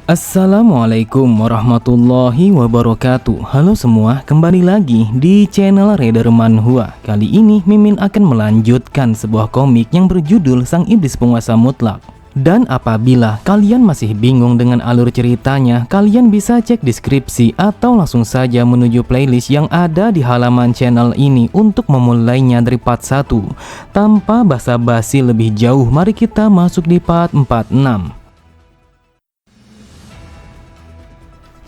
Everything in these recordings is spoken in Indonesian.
Assalamualaikum warahmatullahi wabarakatuh. Halo semua, kembali lagi di channel Raider Manhwa. Kali ini Mimin akan melanjutkan sebuah komik yang berjudul Sang Iblis Penguasa Mutlak. Dan apabila kalian masih bingung dengan alur ceritanya, kalian bisa cek deskripsi atau langsung saja menuju playlist yang ada di halaman channel ini untuk memulainya dari part 1. Tanpa basa-basi lebih jauh, mari kita masuk di part 46.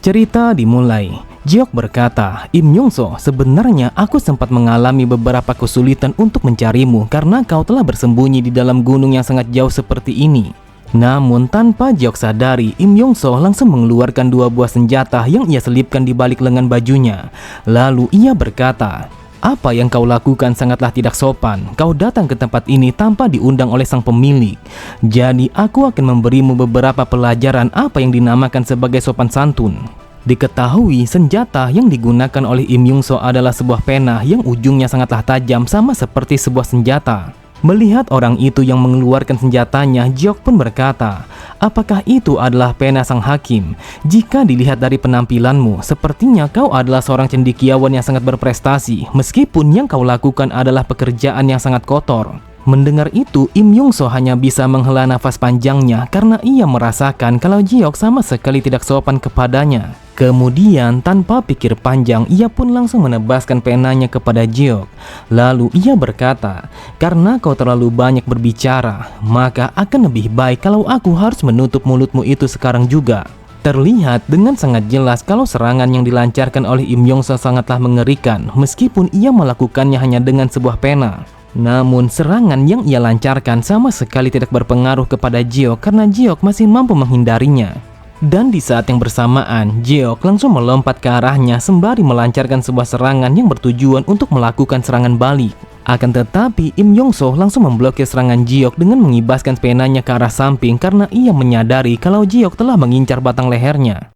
Cerita dimulai. Jiok berkata, "Im Yongso, sebenarnya aku sempat mengalami beberapa kesulitan untuk mencarimu karena kau telah bersembunyi di dalam gunung yang sangat jauh seperti ini." Namun tanpa Jiok sadari, Im Yongso langsung mengeluarkan dua buah senjata yang ia selipkan di balik lengan bajunya. Lalu ia berkata, "Apa yang kau lakukan sangatlah tidak sopan. Kau datang ke tempat ini tanpa diundang oleh sang pemilik. Jadi aku akan memberimu beberapa pelajaran apa yang dinamakan sebagai sopan santun." Diketahui senjata yang digunakan oleh Im Yongso adalah sebuah pena yang ujungnya sangatlah tajam sama seperti sebuah senjata. Melihat orang itu yang mengeluarkan senjatanya, Jiok pun berkata, "Apakah itu adalah pena sang hakim? Jika dilihat dari penampilanmu, sepertinya kau adalah seorang cendekiawan yang sangat berprestasi, meskipun yang kau lakukan adalah pekerjaan yang sangat kotor." Mendengar itu, Im Yongso hanya bisa menghela nafas panjangnya karena ia merasakan kalau Jiok sama sekali tidak sopan kepadanya. Kemudian tanpa pikir panjang, ia pun langsung menebaskan penanya kepada Jiok. Lalu ia berkata, "Karena kau terlalu banyak berbicara, maka akan lebih baik kalau aku harus menutup mulutmu itu sekarang juga." Terlihat dengan sangat jelas kalau serangan yang dilancarkan oleh Im Yongso sangatlah mengerikan, meskipun ia melakukannya hanya dengan sebuah pena. Namun serangan yang ia lancarkan sama sekali tidak berpengaruh kepada Jiok karena Jiok masih mampu menghindarinya. Dan di saat yang bersamaan, Jiok langsung melompat ke arahnya sembari melancarkan sebuah serangan yang bertujuan untuk melakukan serangan balik. Akan tetapi, Im Yongso langsung memblokir serangan Jiok dengan mengibaskan penanya ke arah samping karena ia menyadari kalau Jiok telah mengincar batang lehernya.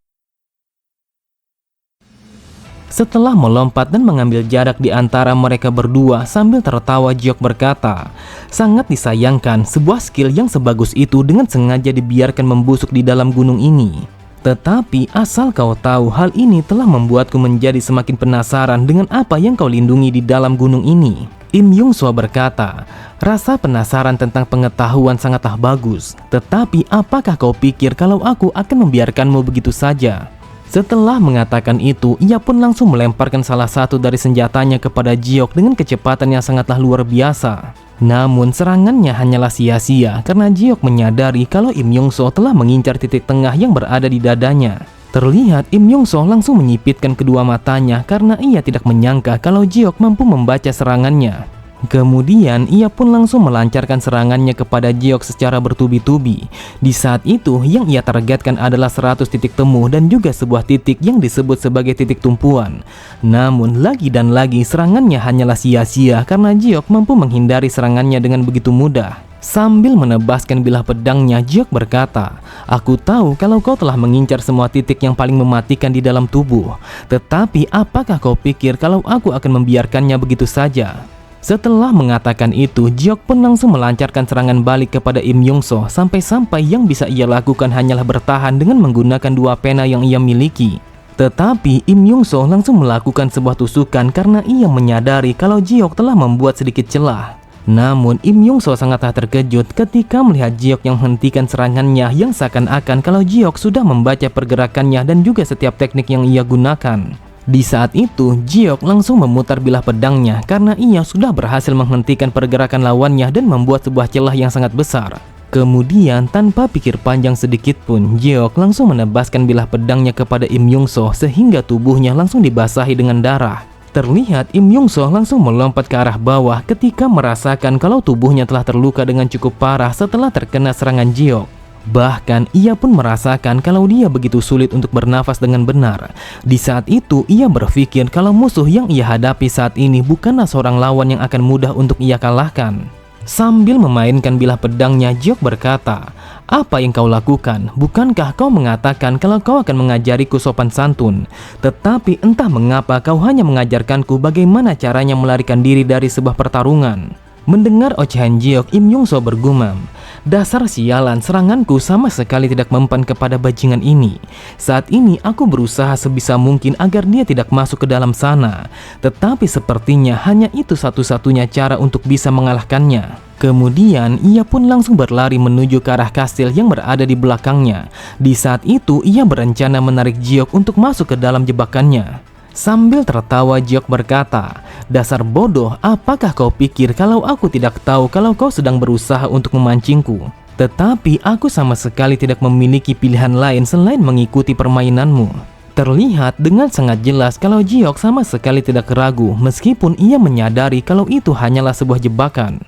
Setelah melompat dan mengambil jarak di antara mereka berdua sambil tertawa, Jiok berkata, "Sangat disayangkan sebuah skill yang sebagus itu dengan sengaja dibiarkan membusuk di dalam gunung ini. Tetapi asal kau tahu, hal ini telah membuatku menjadi semakin penasaran dengan apa yang kau lindungi di dalam gunung ini." Im Yongso berkata, "Rasa penasaran tentang pengetahuan sangatlah bagus. Tetapi apakah kau pikir kalau aku akan membiarkanmu begitu saja?" Setelah mengatakan itu, ia pun langsung melemparkan salah satu dari senjatanya kepada Jiok dengan kecepatan yang sangatlah luar biasa. Namun serangannya hanyalah sia-sia karena Jiok menyadari kalau Im Yongso telah mengincar titik tengah yang berada di dadanya. Terlihat Im Yongso langsung menyipitkan kedua matanya karena ia tidak menyangka kalau Jiok mampu membaca serangannya. Kemudian ia pun langsung melancarkan serangannya kepada Jiok secara bertubi-tubi. Di saat itu yang ia targetkan adalah 100 titik temu dan juga sebuah titik yang disebut sebagai titik tumpuan. Namun lagi dan lagi serangannya hanyalah sia-sia karena Jiok mampu menghindari serangannya dengan begitu mudah. Sambil menebaskan bilah pedangnya, Jiok berkata, "Aku tahu kalau kau telah mengincar semua titik yang paling mematikan di dalam tubuh. Tetapi apakah kau pikir kalau aku akan membiarkannya begitu saja?" Setelah mengatakan itu, Jiok pun langsung melancarkan serangan balik kepada Im Yongso sampai-sampai yang bisa ia lakukan hanyalah bertahan dengan menggunakan dua pena yang ia miliki. Tetapi Im Yongso langsung melakukan sebuah tusukan karena ia menyadari kalau Jiok telah membuat sedikit celah. Namun Im Yongso sangatlah terkejut ketika melihat Jiok yang menghentikan serangannya yang seakan-akan kalau Jiok sudah membaca pergerakannya dan juga setiap teknik yang ia gunakan. Di saat itu, Jiok langsung memutar bilah pedangnya karena ia sudah berhasil menghentikan pergerakan lawannya dan membuat sebuah celah yang sangat besar. Kemudian tanpa pikir panjang sedikit pun, Jiok langsung menebaskan bilah pedangnya kepada Im Yongso sehingga tubuhnya langsung dibasahi dengan darah. Terlihat Im Yongso langsung melompat ke arah bawah ketika merasakan kalau tubuhnya telah terluka dengan cukup parah setelah terkena serangan Jiok. Bahkan ia pun merasakan kalau dia begitu sulit untuk bernafas dengan benar. Di saat itu ia berpikir kalau musuh yang ia hadapi saat ini bukanlah seorang lawan yang akan mudah untuk ia kalahkan. Sambil memainkan bilah pedangnya, Jiok berkata, "Apa yang kau lakukan? Bukankah kau mengatakan kalau kau akan mengajariku sopan santun? Tetapi entah mengapa kau hanya mengajarkanku bagaimana caranya melarikan diri dari sebuah pertarungan." Mendengar ocehan Jiok, Im Yung-so bergumam, "Dasar sialan, seranganku sama sekali tidak mempan kepada bajingan ini. Saat ini aku berusaha sebisa mungkin agar dia tidak masuk ke dalam sana. Tetapi sepertinya hanya itu satu-satunya cara untuk bisa mengalahkannya." Kemudian ia pun langsung berlari menuju ke arah kastil yang berada di belakangnya. Di saat itu ia berencana menarik Jiok untuk masuk ke dalam jebakannya. Sambil tertawa, Jiok berkata, "Dasar bodoh, apakah kau pikir kalau aku tidak tahu kalau kau sedang berusaha untuk memancingku? Tetapi aku sama sekali tidak memiliki pilihan lain selain mengikuti permainanmu." Terlihat dengan sangat jelas kalau Jiok sama sekali tidak ragu meskipun ia menyadari kalau itu hanyalah sebuah jebakan.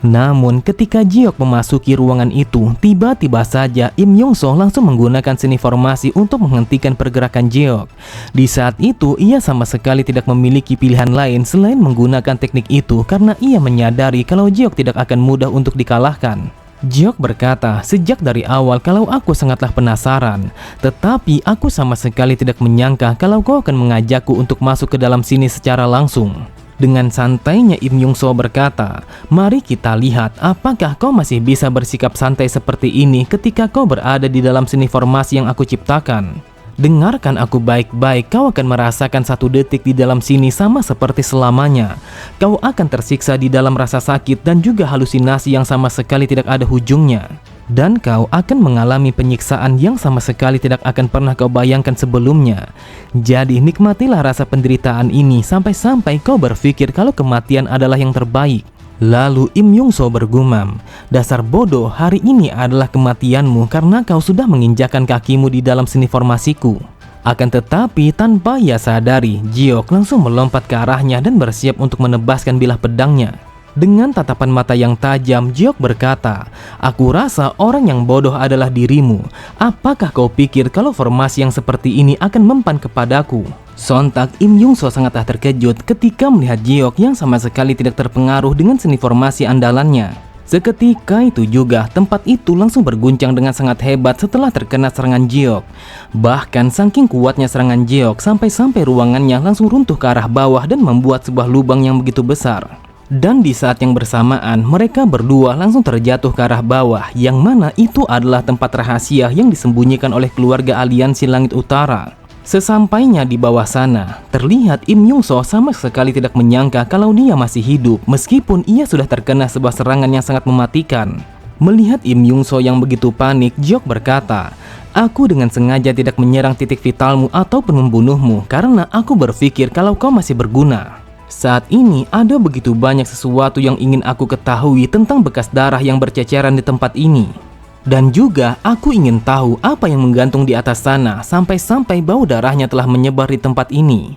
Namun ketika Jiok memasuki ruangan itu, tiba-tiba saja Im Yung-so langsung menggunakan seni formasi untuk menghentikan pergerakan Jiok. Di saat itu ia sama sekali tidak memiliki pilihan lain selain menggunakan teknik itu karena ia menyadari kalau Jiok tidak akan mudah untuk dikalahkan. Jiok berkata, "Sejak dari awal kalau aku sangatlah penasaran, tetapi aku sama sekali tidak menyangka kalau kau akan mengajakku untuk masuk ke dalam sini secara langsung." Dengan santainya Im Yung-so berkata, "Mari kita lihat apakah kau masih bisa bersikap santai seperti ini ketika kau berada di dalam seni formasi yang aku ciptakan. Dengarkan aku baik-baik, kau akan merasakan 1 detik di dalam sini sama seperti selamanya. Kau akan tersiksa di dalam rasa sakit dan juga halusinasi yang sama sekali tidak ada ujungnya. Dan kau akan mengalami penyiksaan yang sama sekali tidak akan pernah kau bayangkan sebelumnya. Jadi nikmatilah rasa penderitaan ini sampai-sampai kau berpikir kalau kematian adalah yang terbaik." Lalu Im Yung-so bergumam, "Dasar bodoh, hari ini adalah kematianmu karena kau sudah menginjakan kakimu di dalam seni formasiku." Akan tetapi tanpa ia sadari, Jiok langsung melompat ke arahnya dan bersiap untuk menebaskan bilah pedangnya. Dengan tatapan mata yang tajam, Jiok berkata, "Aku rasa orang yang bodoh adalah dirimu. Apakah kau pikir kalau formasi yang seperti ini akan mempan kepadaku?" Sontak Im Yung-so sangatlah terkejut ketika melihat Jiok yang sama sekali tidak terpengaruh dengan seni formasi andalannya. Seketika itu juga, tempat itu langsung berguncang dengan sangat hebat setelah terkena serangan Jiok. Bahkan saking kuatnya serangan Jiok sampai-sampai ruangannya langsung runtuh ke arah bawah dan membuat sebuah lubang yang begitu besar. Dan di saat yang bersamaan, mereka berdua langsung terjatuh ke arah bawah, yang mana itu adalah tempat rahasia yang disembunyikan oleh keluarga aliansi Langit Utara. Sesampainya di bawah sana, terlihat Im Yung-so sama sekali tidak menyangka kalau dia masih hidup meskipun ia sudah terkena sebuah serangan yang sangat mematikan. Melihat Im Yung-so yang begitu panik, Jiok berkata, "Aku dengan sengaja tidak menyerang titik vitalmu ataupun membunuhmu karena aku berpikir kalau kau masih berguna. Saat ini ada begitu banyak sesuatu yang ingin aku ketahui tentang bekas darah yang berceceran di tempat ini. Dan juga aku ingin tahu apa yang menggantung di atas sana sampai-sampai bau darahnya telah menyebar di tempat ini."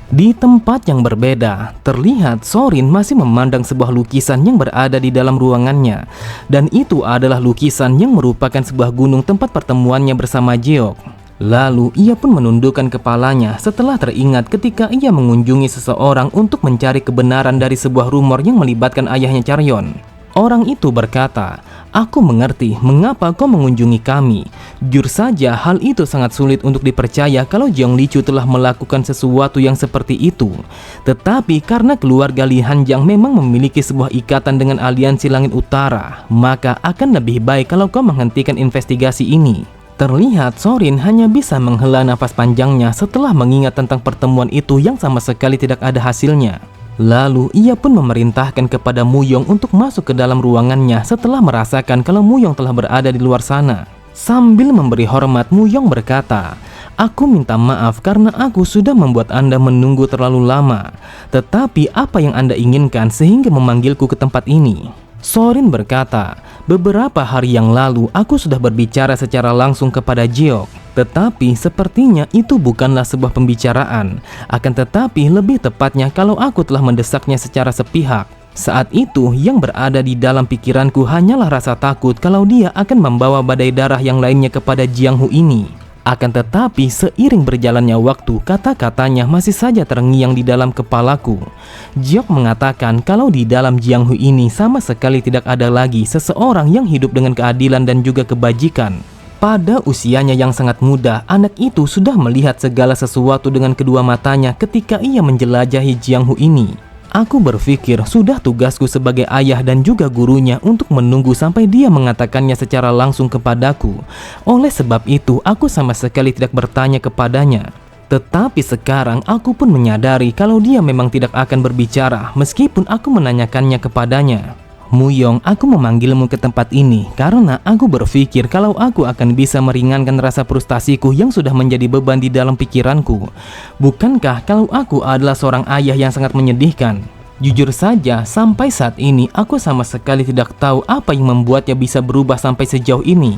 Di tempat yang berbeda, terlihat Sorin masih memandang sebuah lukisan yang berada di dalam ruangannya. Dan itu adalah lukisan yang merupakan sebuah gunung tempat pertemuannya bersama Jiok. Lalu ia pun menundukkan kepalanya setelah teringat ketika ia mengunjungi seseorang untuk mencari kebenaran dari sebuah rumor yang melibatkan ayahnya Charyon. Orang itu berkata, "Aku mengerti mengapa kau mengunjungi kami. Jujur saja hal itu sangat sulit untuk dipercaya kalau Jeong Lichu telah melakukan sesuatu yang seperti itu. Tetapi karena keluarga Li Hanjang memang memiliki sebuah ikatan dengan aliansi Langit Utara, maka akan lebih baik kalau kau menghentikan investigasi ini." Terlihat Sorin hanya bisa menghela nafas panjangnya setelah mengingat tentang pertemuan itu yang sama sekali tidak ada hasilnya. Lalu ia pun memerintahkan kepada Muyong untuk masuk ke dalam ruangannya setelah merasakan kalau Muyong telah berada di luar sana. Sambil memberi hormat, Muyong berkata, "Aku minta maaf karena aku sudah membuat Anda menunggu terlalu lama. Tetapi apa yang Anda inginkan sehingga memanggilku ke tempat ini?" Sorin berkata, "Beberapa hari yang lalu aku sudah berbicara secara langsung kepada Jiok. Tetapi sepertinya itu bukanlah sebuah pembicaraan. Akan tetapi lebih tepatnya kalau aku telah mendesaknya secara sepihak. Saat itu yang berada di dalam pikiranku hanyalah rasa takut kalau dia akan membawa badai darah yang lainnya kepada Jiang Hu ini. Akan tetapi seiring berjalannya waktu, kata-katanya masih saja terngiang di dalam kepalaku. Jiok mengatakan kalau di dalam Jiang Hu ini sama sekali tidak ada lagi seseorang yang hidup dengan keadilan dan juga kebajikan. Pada usianya yang sangat muda, anak itu sudah melihat segala sesuatu dengan kedua matanya ketika ia menjelajahi Jianghu ini. Aku berpikir sudah tugasku sebagai ayah dan juga gurunya untuk menunggu sampai dia mengatakannya secara langsung kepadaku. Oleh sebab itu, aku sama sekali tidak bertanya kepadanya. Tetapi sekarang aku pun menyadari kalau dia memang tidak akan berbicara meskipun aku menanyakannya kepadanya. Muyong, aku memanggilmu ke tempat ini karena aku berpikir kalau aku akan bisa meringankan rasa frustasiku yang sudah menjadi beban di dalam pikiranku. Bukankah kalau aku adalah seorang ayah yang sangat menyedihkan? Jujur saja, sampai saat ini aku sama sekali tidak tahu apa yang membuatnya bisa berubah sampai sejauh ini.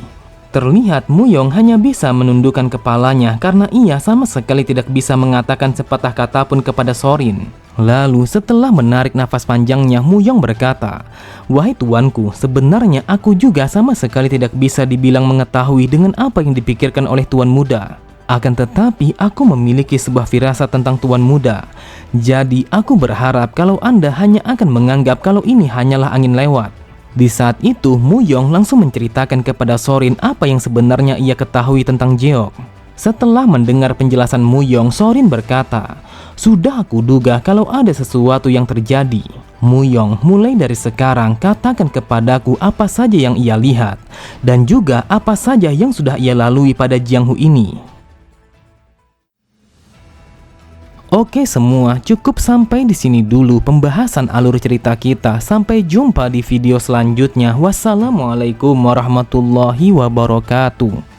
Terlihat Muyong hanya bisa menundukkan kepalanya karena ia sama sekali tidak bisa mengatakan sepatah kata pun kepada Sorin. Lalu setelah menarik nafas panjangnya, Muyong berkata, "Wahai tuanku, sebenarnya aku juga sama sekali tidak bisa dibilang mengetahui dengan apa yang dipikirkan oleh tuan muda. Akan tetapi aku memiliki sebuah firasat tentang tuan muda. Jadi aku berharap kalau Anda hanya akan menganggap kalau ini hanyalah angin lewat." Di saat itu, Muyong langsung menceritakan kepada Sorin apa yang sebenarnya ia ketahui tentang Jeok. Setelah mendengar penjelasan Muyong, Sorin berkata, "Sudah aku duga kalau ada sesuatu yang terjadi. Muyong, mulai dari sekarang katakan kepadaku apa saja yang ia lihat dan juga apa saja yang sudah ia lalui pada Jianghu ini." Oke semua, cukup sampai di sini dulu pembahasan alur cerita kita. Sampai jumpa di video selanjutnya. Wassalamualaikum warahmatullahi wabarakatuh.